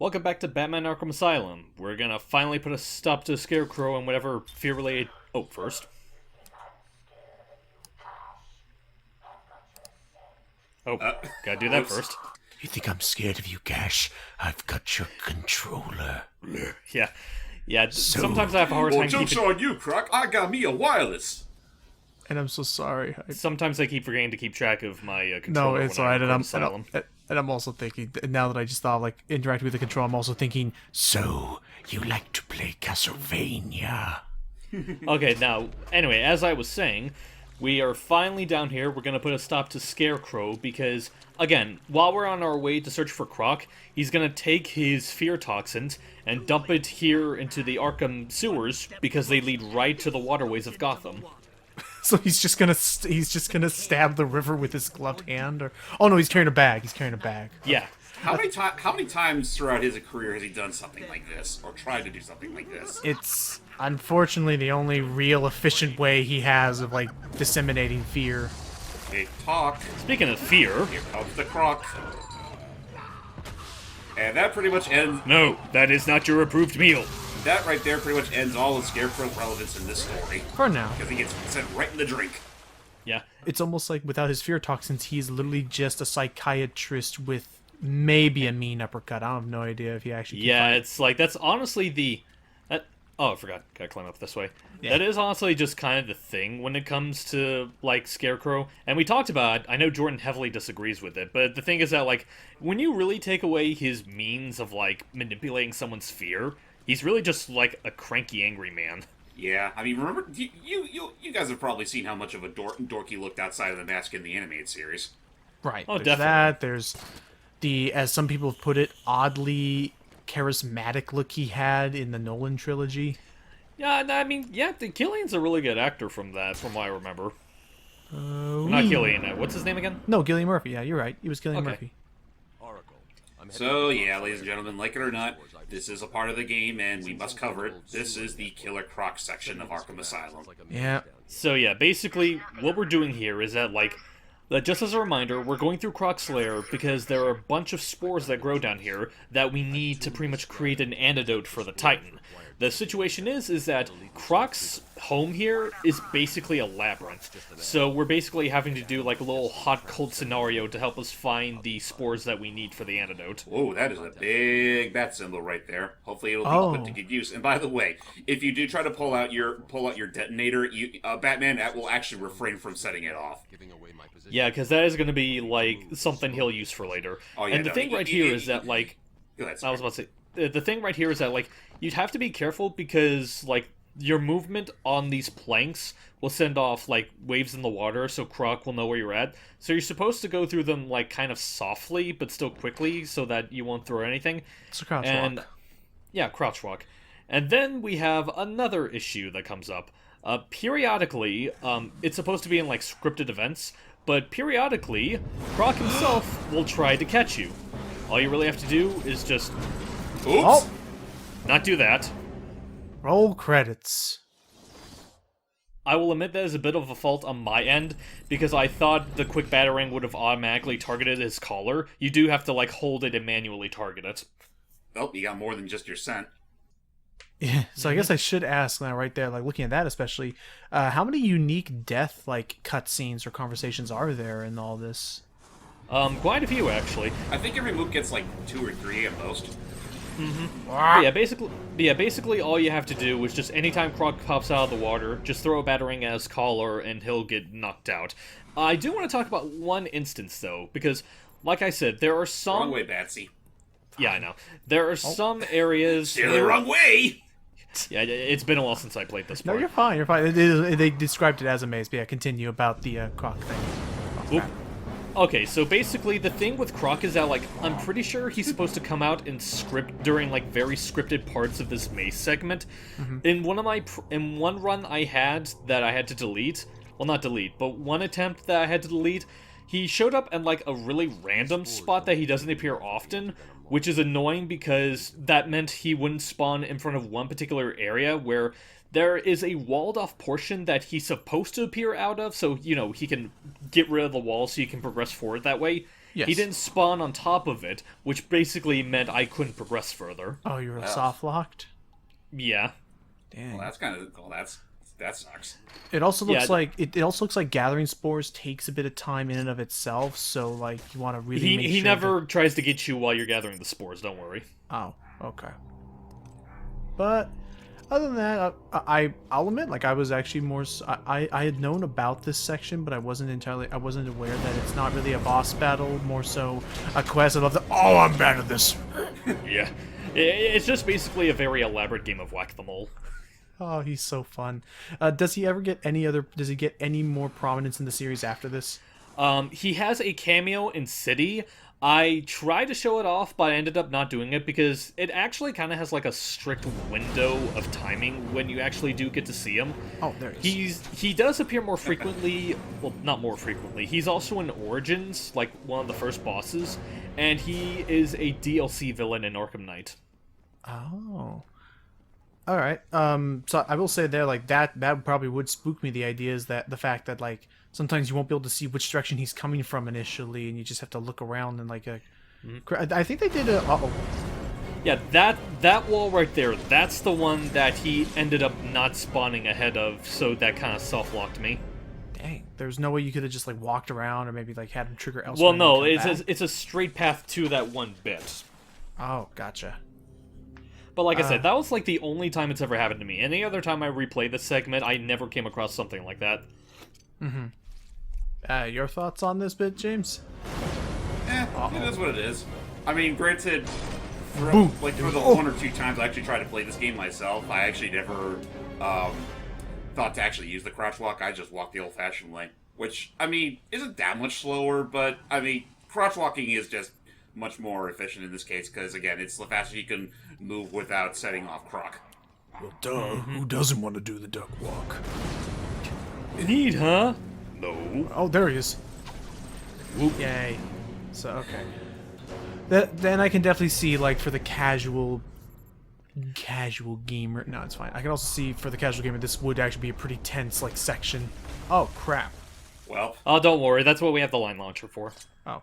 Welcome back to Batman Arkham Asylum. We're gonna finally put a stop to Scarecrow and whatever fear-related... Oh, first. Oh, gotta do that first. You think I'm scared of you, Gash? I've got your controller. Yeah, sometimes I have a hard time joke's on you, Croc. I got me a wireless. And I'm so sorry. Sometimes I keep forgetting to keep track of my No, controller it's when alright, I'm and Asylum. I'm also thinking, now that I just thought, like, interacting with the control, I'm also thinking, So, you like to play Castlevania? Okay, now, anyway, as I was saying, we are finally down here. We're gonna put a stop to Scarecrow because, again, while we're on our way to search for Croc, he's gonna take his fear toxins and dump it here into the Arkham sewers because they lead right to the waterways of Gotham. so he's just gonna stab the river with his gloved hand, or oh no, he's carrying a bag. He's carrying a bag. Yeah. How many times throughout his career has he done something like this, or tried to do something like this? It's unfortunately the only real efficient way he has of like disseminating fear. Big talk. Speaking of fear... Here comes the Croc. And that pretty much ends... No, that is not your approved meal. That right there pretty much ends all of Scarecrow's relevance in this story. For now, Because he gets sent right in the drink. Yeah. it's almost like without his fear toxins, he's literally just a psychiatrist with maybe a mean uppercut. I have no idea if he actually. Yeah, it's like, that's honestly the... Oh, I forgot. Gotta climb up this way. Yeah. That is honestly just kind of the thing when it comes to, like, Scarecrow. And we talked about it. I know Jordan heavily disagrees with it, but the thing is that, like, when you really take away his means of, like, manipulating someone's fear, he's really just, like, a cranky, angry man. Yeah, I mean, remember, you guys have probably seen how much of a dork he looked outside of the mask in the animated series. Right. Oh, there's definitely. that. There's the, as some people have put it, oddly charismatic look he had in the Nolan trilogy. Yeah, I mean, yeah, Killian's a really good actor from that, from what I remember. Not we- Killian, what's his name again? No, Gillian Murphy. Yeah, you're right. He was Gillian Okay. Murphy. So, yeah, ladies and gentlemen, like it or not, this is a part of the game, and we must cover it. This is the Killer Croc section of Arkham Asylum. Yeah. So yeah, basically, what we're doing here is that, like, just as a reminder, we're going through Croc's lair because there are a bunch of spores that grow down here that we need to pretty much create an antidote for the Titan. The situation is that Croc's home here is basically a labyrinth. So we're basically having to do like a little hot-cold scenario to help us find the spores that we need for the antidote. Whoa, that is a big bat symbol right there. Hopefully it'll be put to good use. And by the way, if you do try to pull out your detonator, Batman will actually refrain from setting it off. Yeah, because that is going to be, like, something he'll use for later. Oh, yeah, and the no, thing right here is that, like... Go ahead, I was about to say... The thing right here is that, like, you'd have to be careful because, like, your movement on these planks will send off, like, waves in the water so Croc will know where you're at. So you're supposed to go through them, like, kind of softly, but still quickly so that you won't throw anything. It's a crouch And walk. yeah, crouch walk. And then we have another issue that comes up. Periodically, it's supposed to be in, like, scripted events, but periodically, Croc himself will try to catch you. All you really have to do is just Oops! Oh, not do that. roll credits. I will admit that is a bit of a fault on my end, because I thought the quick battering would have automatically targeted his collar. You do have to, like, hold it and manually target it. Oh, you got more than just your scent. Yeah, so I guess I should ask now, right there, like looking at that especially, how many unique death like cutscenes or conversations are there in all this? Quite a few, actually. I think every move gets like 2 or 3 at most. But yeah, basically all you have to do is just anytime Croc pops out of the water, just throw a battering at his collar and he'll get knocked out. I do want to talk about one instance, though, because, like I said, there are some... Wrong way, Batsy. Yeah, I know. There are some areas... They're the wrong way! Yeah, it's been a while since I played this No, part. you're fine. You're fine. They described it as a maze, but yeah, continue about the Croc thing. Oop. Okay, so basically the thing with Croc is that, like, I'm pretty sure he's supposed to come out in script during, like, very scripted parts of this maze segment. In one run I had that I had to delete, well, not delete, but one attempt that I had to delete, he showed up in, like, a really random spot that he doesn't appear often, which is annoying because that meant he wouldn't spawn in front of one particular area where there is a walled-off portion that he's supposed to appear out of, so, you know, he can get rid of the wall so you can progress forward that way. Yes. He didn't spawn on top of it, which basically meant I couldn't progress further. Oh, you were soft locked? Yeah. Dang. Well, that's kind of that sucks. It also looks Yeah, like it also looks like gathering spores takes a bit of time in and of itself, so like you want to really make He sure never tries to get you while you're gathering the spores, don't worry. Oh, okay. But other than that, I'll admit, like I was actually more. I had known about this section, but I wasn't aware that it's not really a boss battle, more so a quest. I love the. Oh, I'm bad at this. Yeah. It's just basically a very elaborate game of whack-the-mole. Oh, he's so fun. Does he ever get any other? Does he get any more prominence in the series after this? He has a cameo in City. I tried to show it off, but I ended up not doing it because it actually kind of has like a strict window of timing when you actually do get to see him. Oh, there he is. He does appear more frequently. Well, not more frequently. He's also in Origins, like one of the first bosses, and he is a DLC villain in Arkham Knight. Oh. All right. So I will say there, like that probably would spook me. The idea is that the fact that like sometimes you won't be able to see which direction he's coming from initially, and you just have to look around and like a. I think they did a. Uh-oh. Yeah, that wall right there, that's the one that he ended up not spawning ahead of, so that kind of soft-locked me. Dang, there's no way you could have just like walked around or maybe like had him trigger elsewhere. Well, no, and come back? it's a straight path to that one bit. Oh, gotcha. But like I said, that was like the only time it's ever happened to me. Any other time I replayed this segment, I never came across something like that. Your thoughts on this bit, James? It is what it is. I mean, granted, for the one or two times I actually tried to play this game myself, I actually never thought to actually use the crouch walk. I just walked the old-fashioned way, which, I mean, isn't that much slower, but, I mean, crouch walking is just much more efficient in this case, because, again, it's the fastest you can move without setting off Croc. Well, duh. Who doesn't want to do the duck walk? Neat, huh? No. Oh, there he is. Whoop. Yay. So, okay. Then I can definitely see, like, for the casual gamer... No, it's fine. I can also see, for the casual gamer, this would actually be a pretty tense, like, section. Oh, crap. Well, Oh, don't worry, that's what we have the line launcher for. Oh.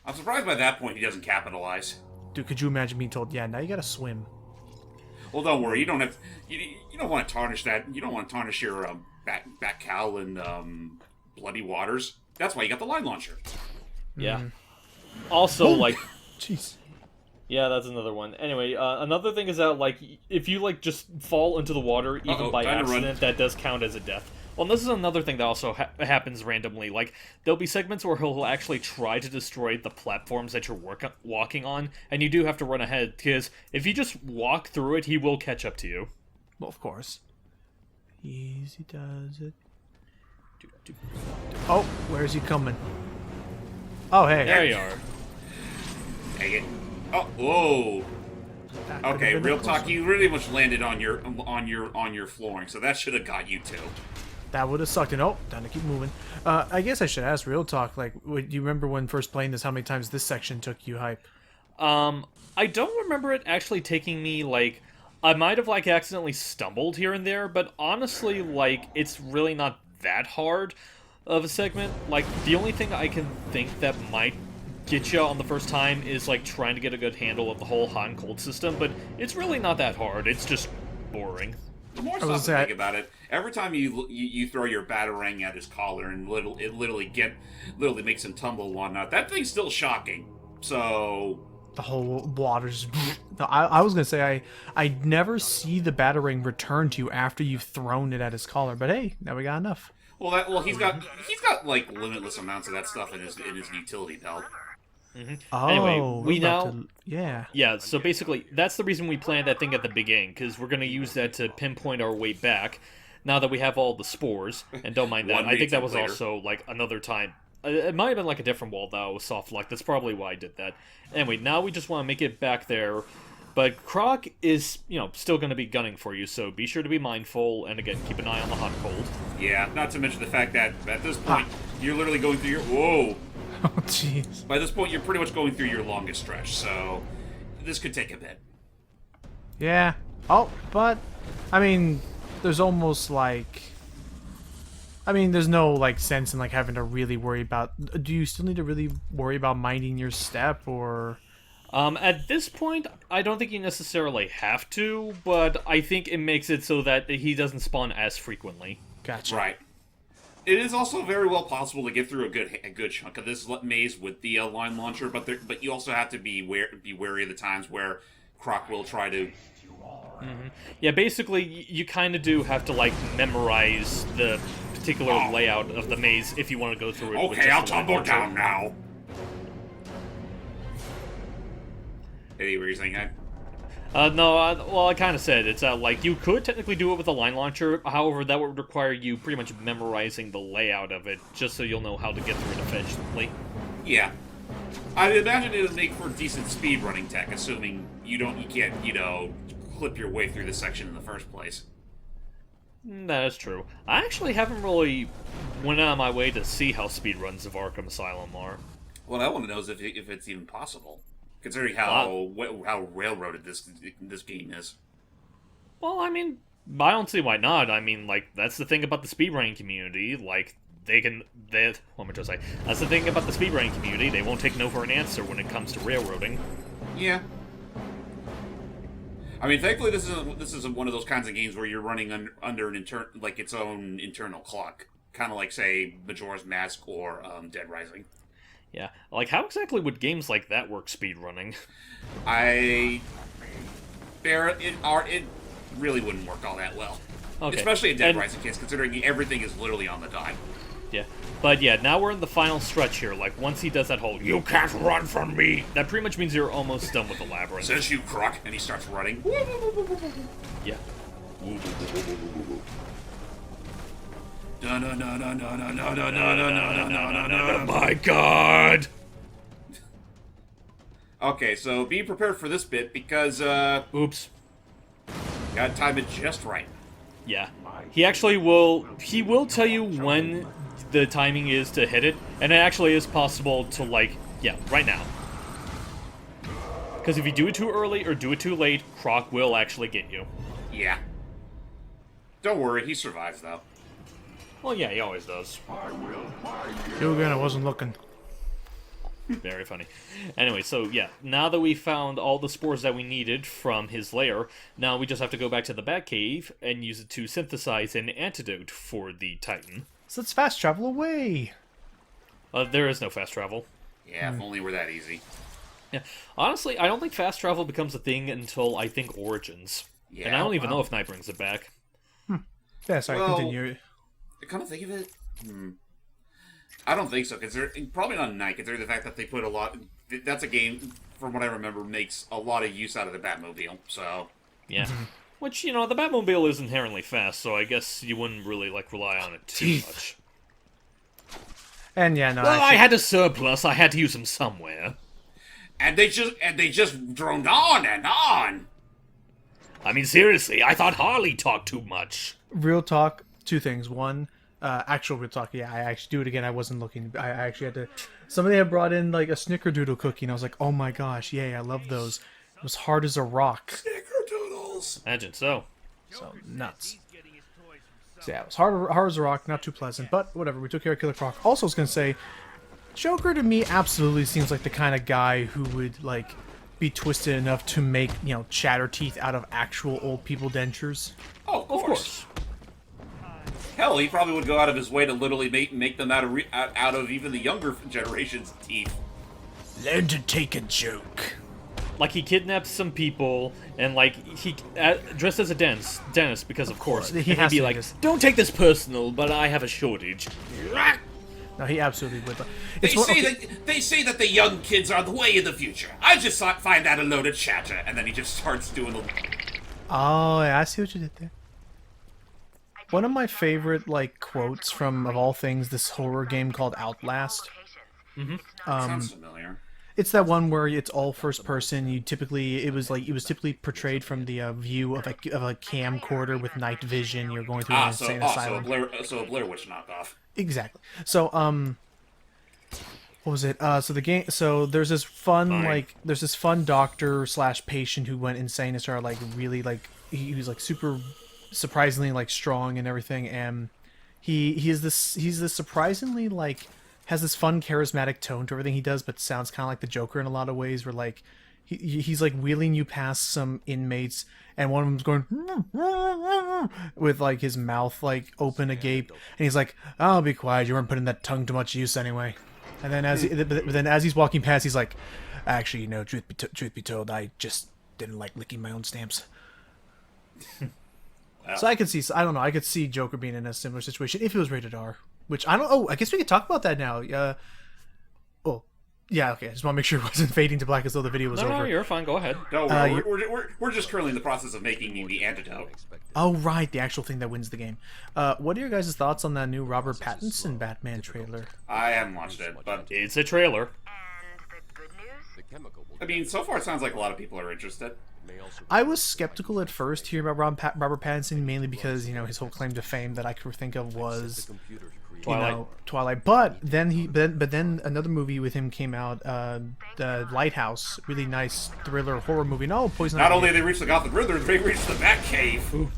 I'm surprised by that point he doesn't capitalize. Dude, could you imagine being told, yeah, now you gotta swim. Well, don't worry. You don't have. You don't want to tarnish that. You don't want to tarnish your back cowl in bloody waters. That's why you got the line launcher. Yeah. Also, like... Jeez. Yeah, that's another one. Anyway, another thing is that, like, if you, like, just fall into the water, even by time to run. accident, that does count as a death. Well, and this is another thing that also happens randomly. Like, there'll be segments where he'll actually try to destroy the platforms that you're walking on, and you do have to run ahead, because if you just walk through it, he will catch up to you. Well, of course. Easy does it. Oh, where's he coming? Oh, hey. There you are. Dang it. Oh, whoa. That could've Okay, been real a close talk. one. You really much landed on your flooring, so that should have got you too. That would have sucked. And oh, time to keep moving. I guess I should ask real talk. Like, do you remember when first playing this? How many times this section took you hype? I don't remember it actually taking me, like... I might have, like, accidentally stumbled here and there, but honestly, like, it's really not that hard of a segment. Like, the only thing I can think that might get you on the first time is, like, trying to get a good handle of the whole hot and cold system, but it's really not that hard. It's just boring. The more stuff to think about it, every time you throw your batarang at his collar and it literally makes him tumble and whatnot, that thing's still shocking. So The whole water's... I was gonna say I never see the batarang return to you after you've thrown it at his collar, but hey, now we got enough. well he's got like limitless amounts of that stuff in his utility belt. Oh, Anyway, we we're about now- to- yeah. Yeah, so basically, that's the reason we planned that thing at the beginning, because we're going to use that to pinpoint our way back, now that we have all the spores, and don't mind that. One I think that meeting was later. also, like, another time. It might have been, like, a different wall, though, with soft luck. That's probably why I did that. Anyway, now we just want to make it back there, but Croc is, still going to be gunning for you, so be sure to be mindful, and again, keep an eye on the hot cold. Yeah, not to mention the fact that at this point you're literally going through your whoa. Oh, jeez. By this point, you're pretty much going through your longest stretch, so this could take a bit. Yeah. Oh, but I mean, there's almost like I mean, there's no like sense in like having to really worry about. Do you still need to really worry about minding your step, or? At this point, I don't think you necessarily have to, but I think it makes it so that he doesn't spawn as frequently. Gotcha. Right. It is also very well possible to get through a good chunk of this maze with the line launcher, but you also have to be wary of the times where Croc will try to. Yeah, basically, you kind of do have to like memorize the particular layout of the maze if you want to go through it. With Okay, I'll just the line tumble launcher. down now. Eddie, what were you saying? No, well, I kind of said it's like you could technically do it with a line launcher. However, that would require you pretty much memorizing the layout of it, just so you'll know how to get through it efficiently. Yeah. I imagine it would make for decent speedrunning tech, assuming you can't, clip your way through the section in the first place. That is true. I actually haven't really went out of my way to see how speedruns of Arkham Asylum are. What I want to know is if it's even possible, considering how railroaded this game is. Well, I mean, I don't see why not. I mean, like, that's the thing about the speedrunning community. Like, what am I trying to say? That's the thing about the speedrunning community. They won't take no for an answer when it comes to railroading. Yeah. I mean, thankfully, this isn't one of those kinds of games where you're running under its own internal clock, kind of like, say, Majora's Mask or Dead Rising. Yeah, like, how exactly would games like that work speedrunning? It really wouldn't work all that well. Okay. Especially in Dead Rising case, considering everything is literally on the dime. Yeah, but yeah, now we're in the final stretch here. Like, once he does that whole, "You can't run from me," that pretty much means you're almost done with the labyrinth. Says you, Croc, and he starts running. Yeah. My God! Okay, so be prepared for this bit because, Oops. gotta time it just right. Yeah. He actually will... He will tell you when the timing is to hit it, and it actually is possible to, like... Yeah, right now. Because if you do it too early or do it too late, Croc will actually get you. Yeah. Don't worry, he survives, though. Well, yeah, he always does. You again, I wasn't looking. Very funny. Anyway, so yeah, now that we found all the spores that we needed from his lair, now we just have to go back to the Batcave and use it to synthesize an antidote for the Titan. So let's fast travel away. There is no fast travel. Yeah, if only we're that easy. Yeah, honestly, I don't think fast travel becomes a thing until, I think, Origins. Yeah, and I don't even know if Night brings it back. Yeah, sorry, Well, continue. I kind of think of it. I don't think so, considering probably not Night, considering the fact that they put a lot. That's a game, from what I remember, makes a lot of use out of the Batmobile. So Yeah. Which, the Batmobile is inherently fast, so I guess you wouldn't really, like, rely on it too much. And yeah, no. Well, actually, I had a surplus, I had to use them somewhere. and they just droned on and on. I mean, seriously, I thought Harley talked too much. real talk. Two things. One, actual real talk. Yeah, I actually do it again. I wasn't looking. I actually had to. Somebody had brought in like a snickerdoodle cookie, and I was like, oh my gosh, yay! I love those. It was hard as a rock. Snickerdoodles. Imagine so. So nuts. So yeah, it was hard as a rock, not too pleasant, but whatever. We took care of Killer Croc. Also, I was gonna say, Joker to me absolutely seems like the kind of guy who would like be twisted enough to make chatter teeth out of actual old people dentures. Oh, of course. Hell, he probably would go out of his way to literally make them out of even the younger generation's teeth. Learn to take a joke. Like, he kidnaps some people, and, like, he dressed as a dentist, because of course. He And has he'd be to like, because- don't take this personal, but I have a shortage. No, he absolutely would. They say that the young kids are the way of the future. I just find that a load of chatter, and then he just starts doing the. Oh, yeah, I see what you did there. One of my favorite quotes from of all things this horror game called Outlast. Sounds familiar. It's that one where it's all first person. It was typically portrayed from the view of a camcorder with night vision. You're going through an insane asylum. So a Blair Witch knockoff. Exactly. So what was it? So the game. So there's this fun there's this fun doctor / patient who went insane and started really he was super surprisingly strong and everything, and he's this surprisingly like has this fun charismatic tone to everything he does, but sounds kind of like the Joker in a lot of ways. Where like he's like wheeling you past some inmates, and one of them's going with like his mouth like open agape, and he's like, "I'll be quiet. You weren't putting that tongue to much use anyway." And then as he's walking past, he's like, "Actually, you know, truth be told, I just didn't like licking my own stamps." So I could see, I don't know, I could see Joker being in a similar situation if it was rated R. Which I don't. Oh, I guess we could talk about that now. Oh, yeah. Okay. I just want to make sure it wasn't fading to black as though the video was over. No, you're fine. Go ahead. No, we're just currently in the process of making the antidote. Oh, right, the actual thing that wins the game. What are your guys' thoughts on that new Robert Pattinson Batman trailer? I haven't watched it, but It's a trailer. I mean, so far it sounds like a lot of people are interested. I was skeptical at first hearing about Robert Pattinson, mainly because, you know, his whole claim to fame that I could think of was Twilight. But then another movie with him came out, The Lighthouse, really nice thriller horror movie. No, Poison Not Ivy. only did they reach the Gotham Riddler, they reached the Batcave. Ooh.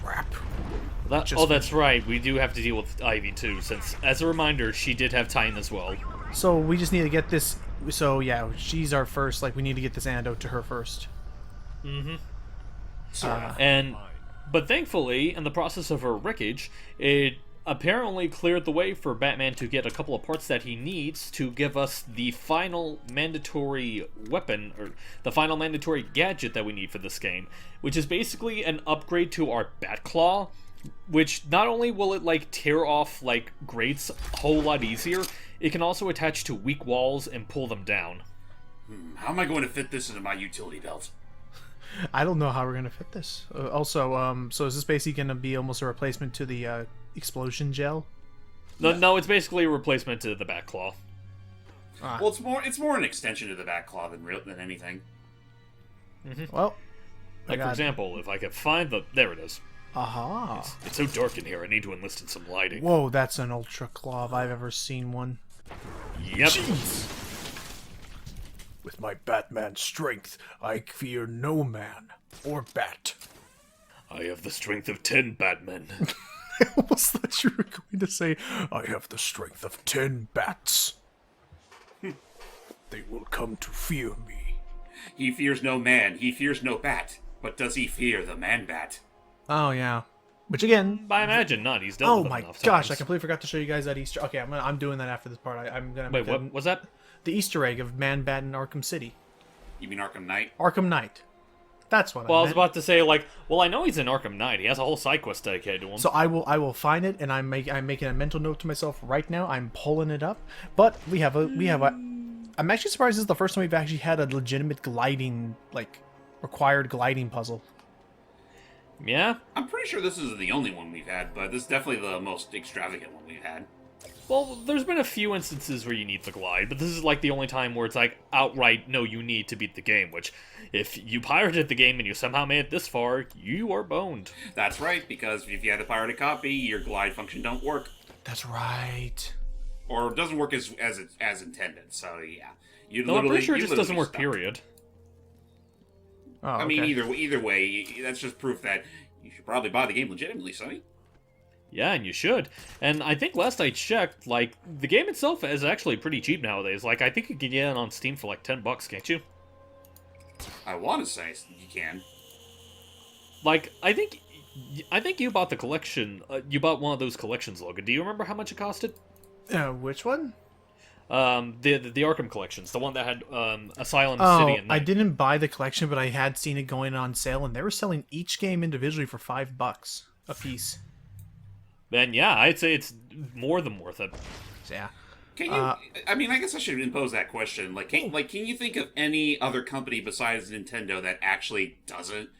Crap. That's right. We do have to deal with Ivy too, since, as a reminder, she did have time as well. So we just need to get this. So yeah, she's our first. Like, we need to get this antidote to her first. But thankfully, in the process of her wreckage, it apparently cleared the way for Batman to get a couple of parts that he needs to give us the final mandatory weapon, or the final mandatory gadget that we need for this game, which is basically an upgrade to our Batclaw, which not only will it, like, tear off, like, grates a whole lot easier, it can also attach to weak walls and pull them down. How am I going to fit this into my utility belt? I don't know how we're gonna fit this. Also, so is this basically gonna be almost a replacement to the explosion gel? No, it's basically a replacement to the Batclaw. Well, it's more an extension to the Batclaw than anything. Well, Like, for example, if I could find the... There it is. aha. It's so dark in here, I need to enlist in some lighting. Whoa, that's an ultra claw if I've ever seen one. Yep. Jeez. With my Batman strength, I fear no man or bat. I have the strength of 10 Batmen. I almost thought you were going to say, I have the strength of 10 bats. They will come to fear me. He fears no man, he fears no bat. But does he fear the Man-Bat? oh yeah. Which again, I imagine not. He's dealt oh with them my enough gosh, I times. completely forgot to show you guys that Easter. Okay, I'm doing that after this part. I'm gonna Wait, make what was that? the Easter egg of Man-Bat in Arkham City. You mean Arkham Knight? Arkham Knight. That's what Well, I I was meant. about to say, like, well, I know he's in Arkham Knight. He has a whole side quest dedicated to him. So I will find it, and I'm making a mental note to myself right now. I'm pulling it up. But we have a I'm actually surprised this is the first time we've actually had a legitimate gliding, like, required gliding puzzle. Yeah? I'm pretty sure this isn't the only one we've had, but this is definitely the most extravagant one we've had. Well, there's been a few instances where you need the glide, but this is like the only time where it's like outright, no, you need to beat the game, which, if you pirated the game and you somehow made it this far, you are boned. That's right, because if you had a pirated copy, your glide function don't work. That's right. Or doesn't work as intended, so yeah. You No, I'm pretty sure it you just doesn't literally work, stuck. period. Oh, I mean, okay. either way, that's just proof that you should probably buy the game legitimately, Sonny. Yeah, and you should. And I think last I checked, like, the game itself is actually pretty cheap nowadays. Like, I think you can get it on Steam for like $10, can't you? I want to say you can. Like, I think you bought the collection. You bought one of those collections, Logan. Do you remember how much it costed? Which one? The Arkham collections, the one that had Asylum, Oh, City, and I Night. didn't buy the collection, but I had seen it going on sale, and they were selling each game individually for $5 a piece. Then yeah, I'd say it's more than worth it. So, yeah. Can you? I mean, I guess I should impose that question. Like, can you think of any other company besides Nintendo that actually doesn't,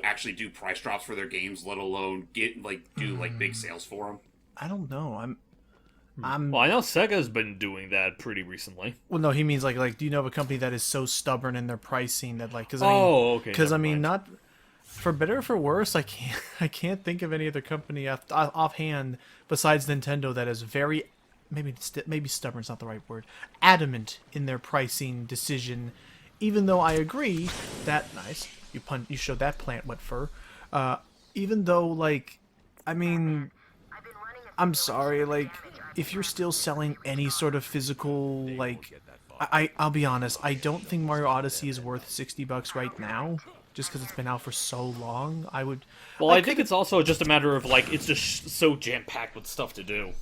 actually do price drops for their games, let alone do big sales for them? I don't know. I'm. Well, I know Sega's been doing that pretty recently. Well, no, he means like, do you know of a company that is so stubborn in their pricing that like, because I mean, Okay. because I never mean, mind. not for better or for worse, I can't think of any other company offhand besides Nintendo that is very maybe stubborn's not the right word, adamant in their pricing decision. Even though I agree that you showed that plant wet fur. Even though like I mean, I'm sorry, like, if you're still selling any sort of physical, like, I'll be honest, I don't think Mario Odyssey is worth $60 right now, just because it's been out for so long. Well, I think it's also just a matter of, like, it's just so jam-packed with stuff to do.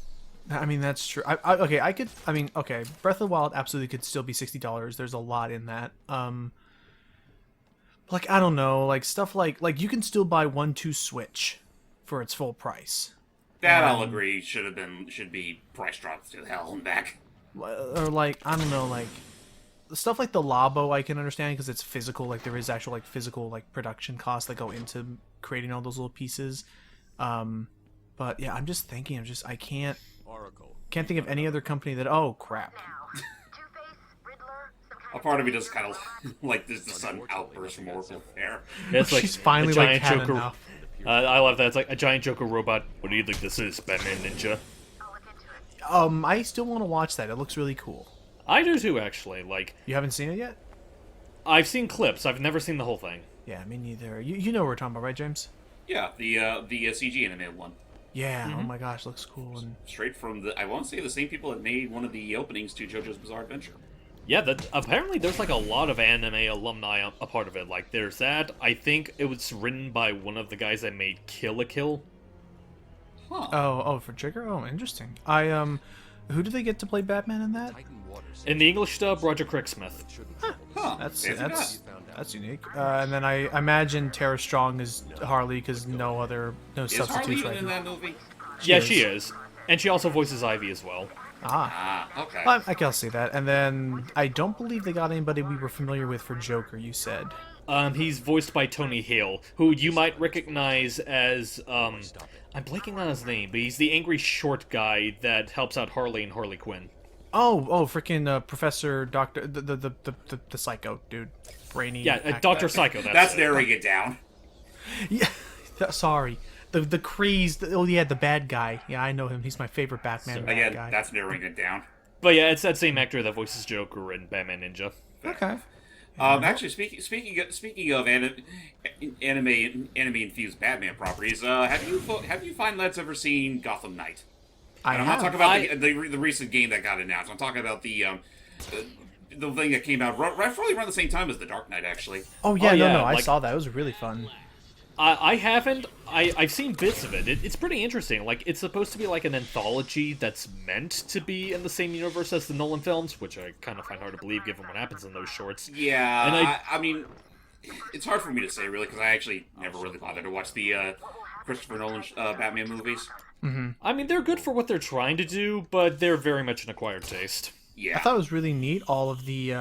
I mean, that's true. Okay, Breath of the Wild absolutely could still be $60. There's a lot in that. Like, I don't know, like, stuff like you can still buy 1-2 Switch for its full price. That I'll agree should be price dropped to hell and back. Or, like, I don't know, like, stuff like the Labo I can understand because it's physical, like, there is actual, like, physical, like, production costs that go into creating all those little pieces. But, yeah, I'm just thinking, I can't think of any other company that, oh, crap. A part of me does kind of like this sudden outburst from Oracle there. It's like She's finally, a giant like, had Joker. enough. I love that. It's like a giant Joker robot. What do you think this is, Batman Ninja? I still want to watch that. It looks really cool. I do too, actually. Like, You haven't seen it yet? I've seen clips. I've never seen the whole thing. Yeah, me neither. You know what we're talking about, right, James? Yeah, the CG animated one. Yeah, oh my gosh, looks cool. And Straight from I want to say the same people that made one of the openings to JoJo's Bizarre Adventure. Yeah, apparently there's like a lot of anime alumni a part of it. Like, there's that. I think it was written by one of the guys that made Kill la Kill. Huh. Oh, for Trigger? Oh, interesting. Who do they get to play Batman in that? In the English dub, Roger Craig-Smith. Huh. That's unique. And then I imagine Tara Strong is Harley because no Is Harley substitutes even right in now. that movie? Yeah, she is. And she also voices Ivy as well. Okay. I can see that. And then I don't believe they got anybody we were familiar with for Joker. You said. He's voiced by Tony Hale, who you might recognize as, I'm blanking on his name, but he's the angry short guy that helps out Harley and Harley Quinn. Oh, freaking Professor Doctor the psycho dude, brainy. Yeah, Dr. Psycho. That's narrowing it down. Yeah, sorry. The Kreese. The bad guy. Yeah, I know him. He's my favorite Batman bad Again, guy. that's narrowing it down. But yeah, it's that same actor that voices Joker in Batman Ninja. Okay. Actually, speaking of anime infused Batman properties, have you fine lads ever seen Gotham Knight? And I'm not talking about the recent game that got announced. I'm talking about the thing that came out probably around the same time as the Dark Knight, actually. Oh yeah, no, I like, saw that. It was really fun. I haven't. I've seen bits of it. It's pretty interesting. Like, it's supposed to be like an anthology that's meant to be in the same universe as the Nolan films, which I kind of find hard to believe given what happens in those shorts. Yeah, and I mean, it's hard for me to say, really, because I actually never really bothered to watch the Christopher Nolan Batman movies. Mm-hmm. I mean, they're good for what they're trying to do, but they're very much an acquired taste. Yeah. I thought it was really neat. All of the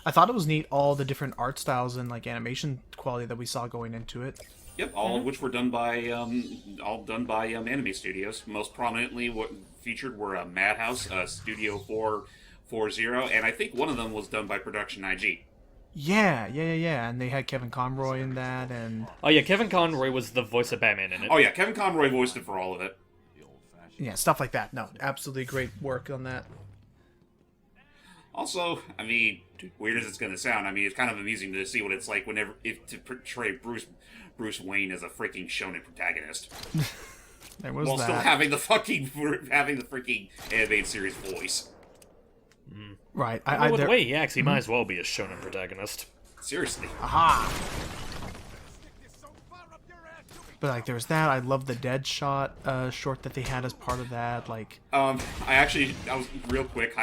I thought it was neat all the different art styles and like animation quality that we saw going into it. Yep, all of which were done by anime studios. Most prominently, what featured were Madhouse, Studio 440, and I think one of them was done by Production IG. Yeah, and they had Kevin Conroy in that, and Oh yeah, Kevin Conroy was the voice of Batman in it. Oh yeah, Kevin Conroy voiced it for all of it. yeah, stuff like that. No, absolutely great work on that. Also, I mean, weird as it's going to sound, I mean, it's kind of amusing to see what it's like to portray Bruce Wayne as a freaking shonen protagonist, There was while that. still having the freaking animated series voice. Right. With the way he acts, he might as well be a shonen protagonist. Seriously. Aha. But like, there was that. I love the Deadshot short that they had as part of that. Like, I was real quick.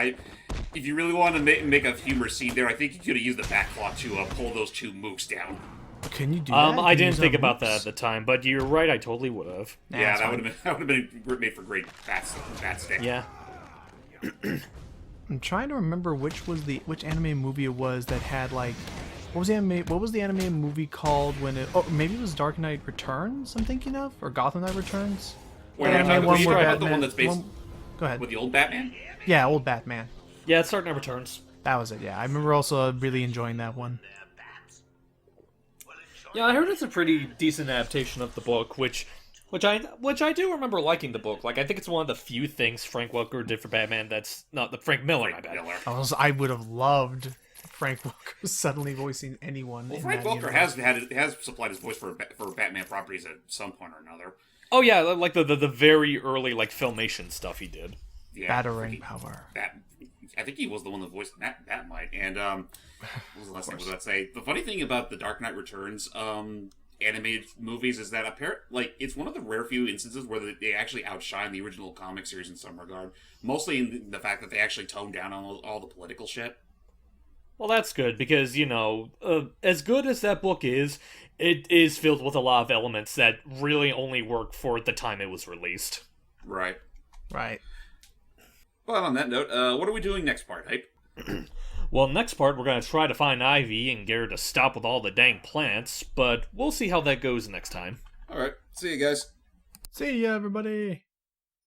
If you really want to make a humor scene there, I think you could have used the backcloth to pull those two mooks down. can you do that? I didn't think about that at the time, but you're right. I totally would have. Nah, Yeah, it's that fine. would have been made for great bat stick. Yeah. I'm trying to remember which anime movie it was that had like, what was the anime movie called when it? Oh, maybe it was Dark Knight Returns. I'm thinking of, or Gotham Knight Returns. Wait, Anime are you one talking where about the one Batman- that's based Go ahead. with the old Batman? Yeah, old Batman. Yeah, it's Dark Knight Returns. That was it. Yeah, I remember also really enjoying that one. Yeah, I heard it's a pretty decent adaptation of the book, which I do remember liking the book. Like, I think it's one of the few things Frank Welker did for Batman that's not the Frank Miller, my bad. Miller. I would have loved Frank Welker suddenly voicing anyone. Well, in Frank that Welker universe. has supplied his voice for Batman properties at some point or another. Oh yeah, like the very early like Filmation stuff he did. Yeah, Batarang power. I think he was the one that voiced Batmite. And what was the last thing I was about to say? The funny thing about the Dark Knight Returns animated movies is that it's one of the rare few instances where they actually outshine the original comic series in some regard. Mostly in the fact that they actually toned down on all the political shit. Well, that's good because, as good as that book is, it is filled with a lot of elements that really only work for the time it was released. Right. Right. Well, on that note, what are we doing next part, Hype? Well, next part, we're going to try to find Ivy and get her to stop with all the dang plants, but we'll see how that goes next time. Alright, see you guys. See ya, everybody.